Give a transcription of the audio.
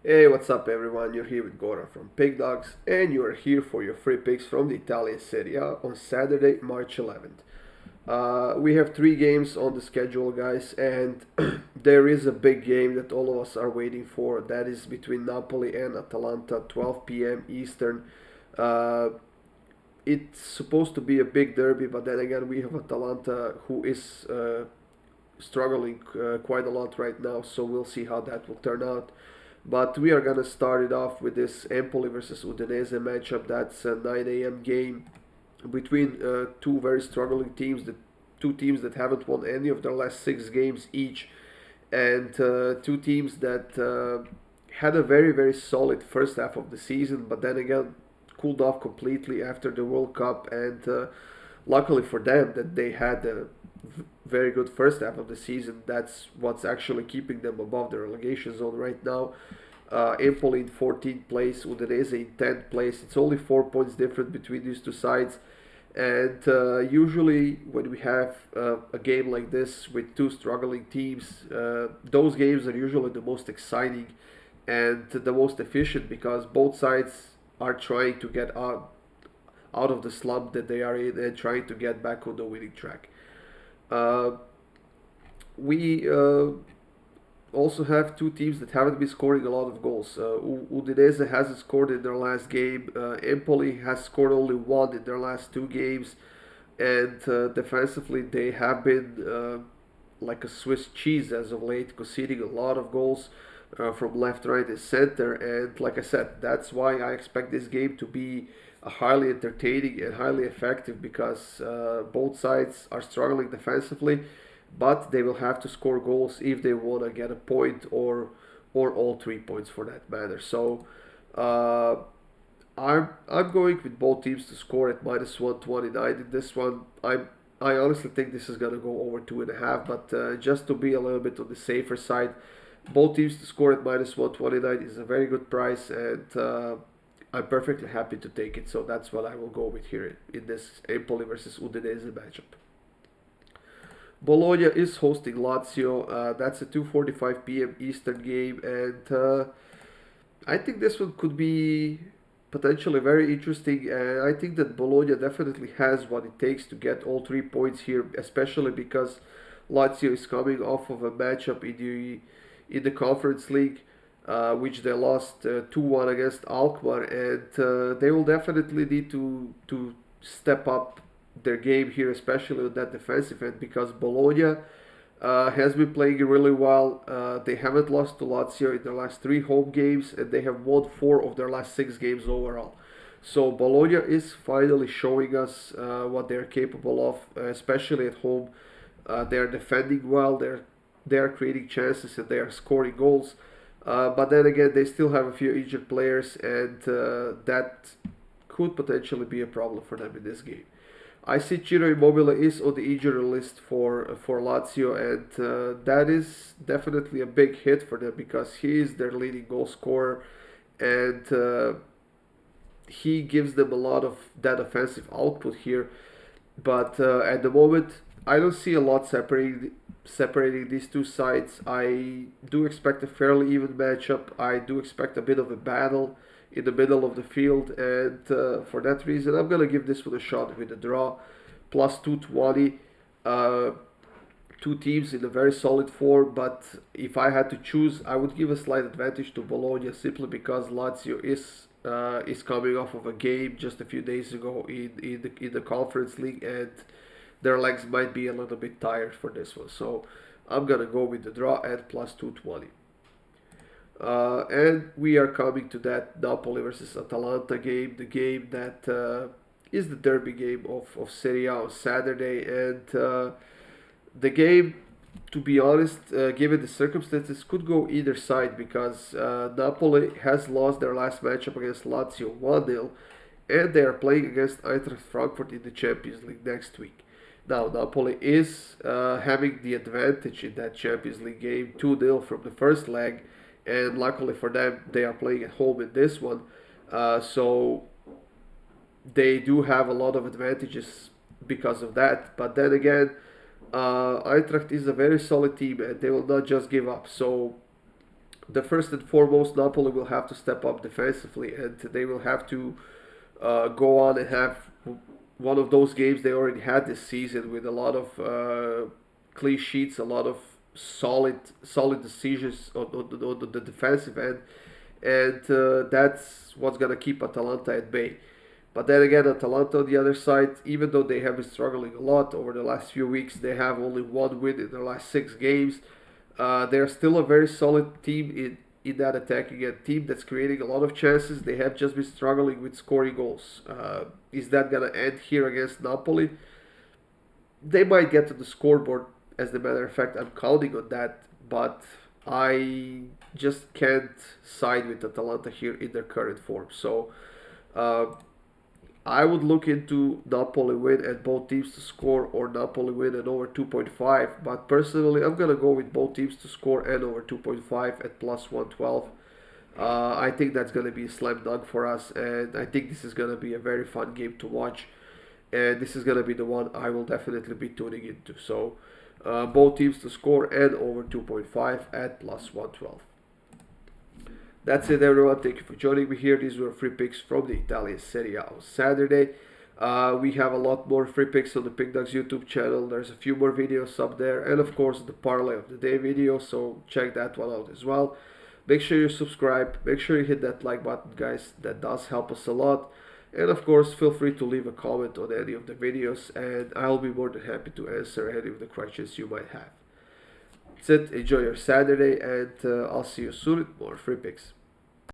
Hey, what's up, everyone? You're here with Goran from Pickdawgz, and you are here for your free picks from the Italian Serie A on Saturday, March 11th. We have three games on the schedule, guys, and there is a big game that all of us are waiting for. That is between Napoli and Atalanta, 12 p.m. Eastern. Uh, it's supposed to be a big derby, but then again, we have Atalanta who is struggling quite a lot right now, so we'll see how that will turn out. But we are gonna start it off with this Empoli versus Udinese matchup. That's a 9 a.m. game between two very struggling teams. The two teams that haven't won any of their last six games each, and two teams that had a very very solid first half of the season, but then again cooled off completely after the World Cup. And luckily for them that they had a very good first half of the season. That's what's actually keeping them above the relegation zone right now. Empoli in 14th place, Udinese in 10th place. It's only 4 points different between these two sides. And usually, when we have a game like this with two struggling teams, those games are usually the most exciting and the most efficient because both sides are trying to get out of the slump that they are in and trying to get back on the winning track. Uh, we also have two teams that haven't been scoring a lot of goals. Udinese hasn't scored in their last game. Empoli has scored only one in their last two games, and defensively they have been like a Swiss cheese as of late, conceding a lot of goals from left, right, and center. And like I said, that's why I expect this game to be highly entertaining and highly effective because both sides are struggling defensively, but they will have to score goals if they want to get a point or all 3 points for that matter. So uh, I'm going with both teams to score at minus 129 in this one. I honestly think this is gonna go over 2.5, but just to be a little bit on the safer side, both teams to score at minus 129 is a very good price, and I'm perfectly happy to take it. So that's what I will go with here in this Empoli versus Udinese matchup. Bologna is hosting Lazio. That's a 2:45 p.m. Eastern game, and I think this one could be potentially very interesting. And I think that Bologna definitely has what it takes to get all 3 points here, especially because Lazio is coming off of a matchup in the Conference League, which they lost 2-1 against Alkmaar, and they will definitely need to step up their game here, especially on that defensive end, because Bologna has been playing really well. They haven't lost to Lazio in their last three home games, and they have won four of their last six games overall. So Bologna is finally showing us what they're capable of, especially at home. They're defending well. They're creating chances and they are scoring goals. But then again, they still have a few injured players, and that could potentially be a problem for them in this game. I see Ciro Immobile is on the injury list for Lazio, and that is definitely a big hit for them because he is their leading goal scorer, and he gives them a lot of that offensive output here. But at the moment, I don't see a lot separating these two sides. I do expect a fairly even matchup. I do expect a bit of a battle in the middle of the field, and for that reason, I'm gonna give this one a shot with a draw, plus 220. Uh, Two teams in a very solid form, but if I had to choose, I would give a slight advantage to Bologna simply because Lazio is coming off of a game just a few days ago in the Conference League, and their legs might be a little bit tired for this one. So I'm gonna go with the draw at plus 220. And we are coming to that Napoli versus Atalanta game, the game that is the derby game of Serie A on Saturday. And the game, to be honest, given the circumstances, could go either side because Napoli has lost their last matchup against Lazio 1-0, and they are playing against Eintracht Frankfurt in the Champions League next week. Now, Napoli is having the advantage in that Champions League game 2-0 from the first leg, and luckily for them, they are playing at home in this one. So they do have a lot of advantages because of that. But then again, Eintracht is a very solid team and they will not just give up. So the first and foremost, Napoli will have to step up defensively, and they will have to go on and have one of those games they already had this season with a lot of clean sheets, a lot of solid decisions on the defensive end, and that's what's gonna keep Atalanta at bay. But then again, Atalanta on the other side, even though they have been struggling a lot over the last few weeks, they have only one win in their last 6 games. They're still a very solid team in that attacking end, team that's creating a lot of chances. They have just been struggling with scoring goals. Is that gonna end here against Napoli? They might get to the scoreboard. As a matter of fact, I'm counting on that, but I just can't side with Atalanta here in their current form. So uh, I would look into Napoli win and both teams to score, or Napoli win and over 2.5. But personally, I'm gonna go with both teams to score and over 2.5 at plus 112. I think that's gonna be a slam dunk for us, and I think this is gonna be a very fun game to watch. And this is gonna be the one I will definitely be tuning into. So both teams to score and over 2.5 at plus 112. That's it, everyone. Thank you for joining me here. These were free picks from the Italian Serie A on Saturday. We have a lot more free picks on the Pickdawgz YouTube channel. There's a few more videos up there, and of course the parlay of the day video, so check that one out as well. Make sure you subscribe. Make sure you hit that like button, guys. That does help us a lot. And of course, feel free to leave a comment on any of the videos, and I'll be more than happy to answer any of the questions you might have. That's it. Enjoy your Saturday, and I'll see you soon with more free picks.